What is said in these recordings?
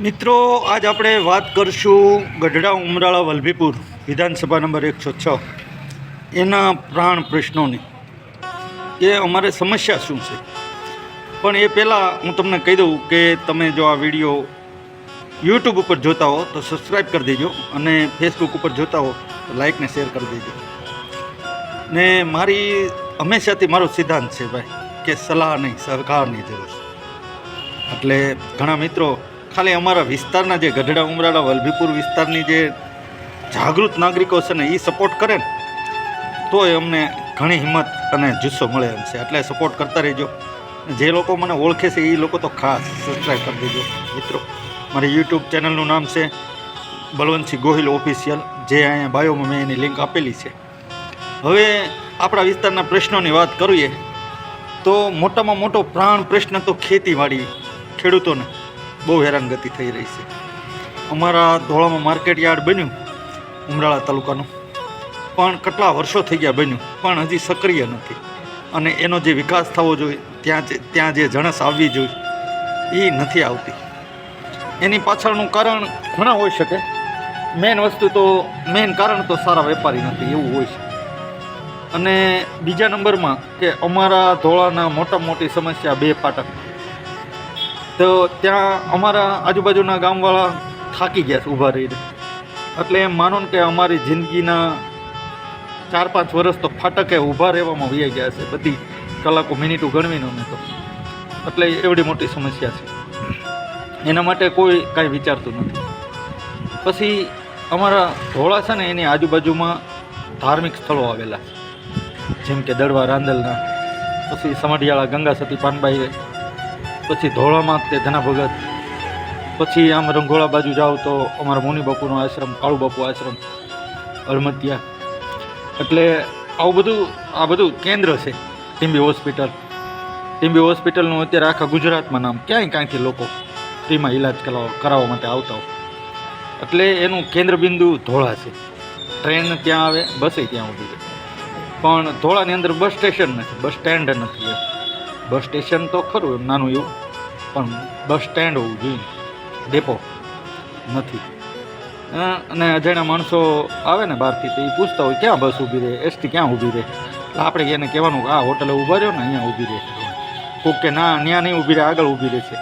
મિત્રો, આજ આપણે વાત કરશું ગઢડા ઉમરાળા વલભીપુર વિધાનસભા નંબર 106 એના પ્રાણ પ્રશ્નોની કે અમારે સમસ્યા શું છે. પણ એ પહેલાં હું તમને કહી દઉં કે તમે જો આ વિડીયો યુટ્યુબ ઉપર જોતા હો તો સબસ્ક્રાઈબ કરી દેજો, અને ફેસબુક ઉપર જોતા હો તો લાઈક ને શેર કરી દેજો. ને મારી હંમેશાથી મારો સિદ્ધાંત છે ભાઈ કે સલાહ નહીં, સહકારની જરૂર છે. એટલે ઘણા મિત્રો ખાલી અમારા વિસ્તારના જે ગઢડા ઉમરાળા વલભીપુર વિસ્તારની જે જાગૃત નાગરિકો છે ને એ સપોર્ટ કરે ને તો એ અમને ઘણી હિંમત અને જુસ્સો મળે એમ છે. એટલે સપોર્ટ કરતા રહેજો. જે લોકો મને ઓળખે છે એ લોકો તો ખાસ સબસ્ક્રાઈબ કરી દેજો. મિત્રો, મારી યુટ્યુબ ચેનલનું નામ છે બલવંતસિંહ ગોહિલ ઓફિશિયલ, જે અહીંયા બાયોમાં મેં એની લિંક આપેલી છે. હવે આપણા વિસ્તારના પ્રશ્નોની વાત કરીએ તો મોટામાં મોટો પ્રાણ પ્રશ્ન તો ખેતીવાડી, ખેડૂતોને બહુ હેરાનગતિ થઈ રહી છે. અમારા ધોળામાં માર્કેટ યાર્ડ બન્યું ઉમરાળા તાલુકાનું, પણ કેટલા વર્ષો થઈ ગયા બન્યું, પણ હજી સક્રિય નથી. અને એનો જે વિકાસ થવો જોઈએ, ત્યાં જે જણસ આવવી જોઈએ એ નથી આવતી. એની પાછળનું કારણ ઘણા હોઈ શકે. મેન કારણ તો સારા વેપારી નથી એવું હોય છે. અને બીજા નંબરમાં કે અમારા ધોળાના મોટામાં મોટી સમસ્યા બે ફાટક. તો ત્યાં અમારા આજુબાજુના ગામવાળા થાકી ગયા છે ઊભા રહીને. એટલે એમ માનો ને કે અમારી જિંદગીના 4-5 વર્ષ તો ફાટકે ઊભા રહેવામાં વહી ગયા છે, બધી કલાકો મિનિટો ગણવીને અમે તો. એટલે એવડી મોટી સમસ્યા છે. એના માટે કોઈ કાંઈ વિચારતું નથી. પછી અમારા ધોળા છે ને એની આજુબાજુમાં ધાર્મિક સ્થળો આવેલા છે, જેમ કે દડવા રાંદલના, પછી સમઢિયાળા ગંગા સતી પાનબાઈ, પછી ધોળામાં તે ધના ભગત, પછી આમ રંઘોળા બાજુ જાઓ તો અમારા મુનિ બાપુનો આશ્રમ, કાળુ બાપુ આશ્રમ, અળમતિયા. એટલે આ બધું કેન્દ્ર છે. ટીમ્બી હોસ્પિટલનું અત્યારે આખા ગુજરાતમાં નામ, ક્યાંયથી લોકો ફ્રીમાં ઈલાજ કરાવવા માટે આવતા હોય. એટલે એનું કેન્દ્ર બિંદુ ધોળા છે. ટ્રેન ત્યાં આવે, બસે ત્યાં ઊભી છે. પણ ધોળાની અંદર બસ સ્ટેશન નથી, બસ સ્ટેન્ડ નથી. બસ સ્ટેશન તો ખરું એમ નાનું એવું, પણ બસ સ્ટેન્ડ હોવું જોઈએ, ડેપો નથી. અને અજાણ્યા માણસો આવે ને બહારથી તો એ પૂછતા હોય ક્યાં બસ ઊભી રહે, એસટી ક્યાં ઊભી રહે. એટલે આપણે એને કહેવાનું કે આ હોટલે ઊભા રહ્યો ને અહીંયા ઊભી રહે. કોઈક કે ના ત્યાં નહીં ઊભી રહે, આગળ ઊભી રહે છે.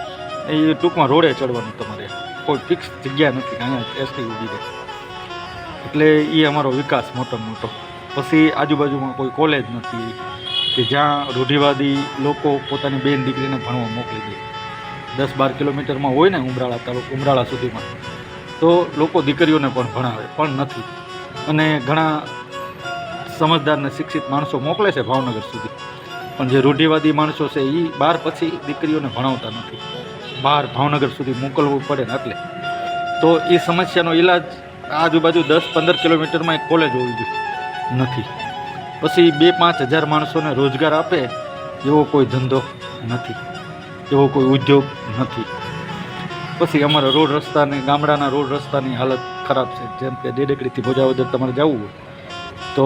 એ ટૂંકમાં રોડે ચડવાનું તમારે, કોઈ ફિક્સ જગ્યા નથી કે અહીંયા એસટી ઊભી રહે. એટલે એ અમારો વિકાસ મોટામાં મોટો. પછી આજુબાજુમાં કોઈ કોલેજ નથી કે જ્યાં રૂઢિવાદી લોકો પોતાની બેન દીકરીને ભણવા મોકલી દે. 10-12 કિલોમીટરમાં હોય ને ઉમરાળા સુધીમાં, તો લોકો દીકરીઓને પણ ભણાવે, પણ નથી. અને ઘણા સમજદાર ને શિક્ષિત માણસો મોકલે છે ભાવનગર સુધી, પણ જે રૂઢિવાદી માણસો છે એ 12 પછી દીકરીઓને ભણાવતા નથી. બહાર ભાવનગર સુધી મોકલવું પડે ને. એટલે તો એ સમસ્યાનો ઈલાજ આજુબાજુ 10-15 કિલોમીટરમાં એક કોલેજ હોવી જોઈએ, નથી. પછી 2-5 હજાર માણસોને રોજગાર આપે એવો કોઈ ધંધો નથી, એવો કોઈ ઉદ્યોગ નથી. પછી અમારા રોડ રસ્તાને, ગામડાના રોડ રસ્તાની હાલત ખરાબ છે. જેમ કે ડેડેકડીથી ભોજાવદર તમારે જવું હોય તો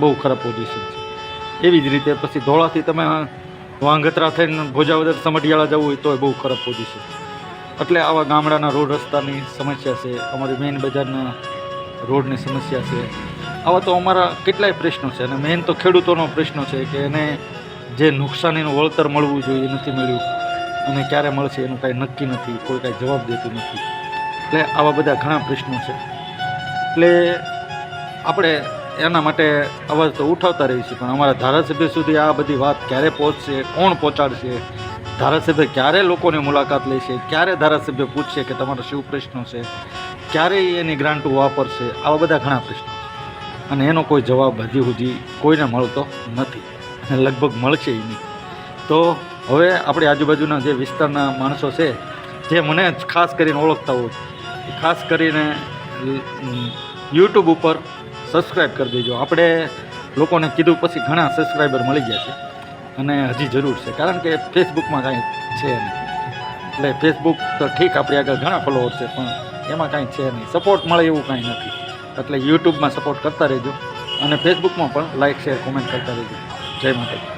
બહુ ખરાબ પોઝિશન છે. એવી જ રીતે પછી ધોળાથી તમે વાંગત્રા થઈને ભોજાવદર સમઢિયાળા જવું હોય તો બહુ ખરાબ પોઝિશન. એટલે આવા ગામડાના રોડ રસ્તાની સમસ્યા છે. અમારી મેઇન બજારના રોડની સમસ્યા છે. આવા તો અમારા કેટલાય પ્રશ્નો છે. અને મેઇન તો ખેડૂતોનો પ્રશ્ન છે કે એને જે નુકસાનીનું વળતર મળવું જોઈએ એ નથી મળ્યું, અને ક્યારે મળશે એનું કાંઈ નક્કી નથી, કોઈ કાંઈ જવાબ દેતું નથી. એટલે આવા બધા ઘણા પ્રશ્નો છે. એટલે આપણે એના માટે અવાજ તો ઉઠાવતા રહીએ છીએ, પણ અમારા ધારાસભ્ય સુધી આ બધી વાત ક્યારે પહોંચશે, કોણ પહોંચાડશે, ધારાસભ્ય ક્યારે લોકોની મુલાકાત લેશે, ક્યારે ધારાસભ્ય પૂછશે કે તમારો શું પ્રશ્નો છે, ક્યારે એની ગ્રાન્ટો વાપરશે, આવા બધા ઘણા પ્રશ્નો. અને એનો કોઈ જવાબ હજી સુધી કોઈને મળતો નથી, અને લગભગ મળશે નહીં. તો હવે આપણી આજુબાજુના જે વિસ્તારના માણસો છે, જે મને ખાસ કરીને ઓળખતા હોય, ખાસ કરીને યુટ્યુબ ઉપર સબસ્ક્રાઈબ કરી દેજો. આપણે લોકોને કીધું પછી ઘણા સબસ્ક્રાઈબર મળી ગયા છે, અને હજી જરૂર છે, કારણ કે ફેસબુકમાં કાંઈ છે નહીં. એટલે ફેસબુક તો ઠીક, આપણી આગળ ઘણા ફોલોવર છે, પણ એમાં કાંઈ છે નહીં, સપોર્ટ મળે એવું કાંઈ નથી. એટલે યુટ્યુબમાં સપોર્ટ કરતા રહેજો, અને ફેસબુકમાં પણ લાઇક, શેર, કોમેન્ટ કરતા રહેજો. જય માતાજી.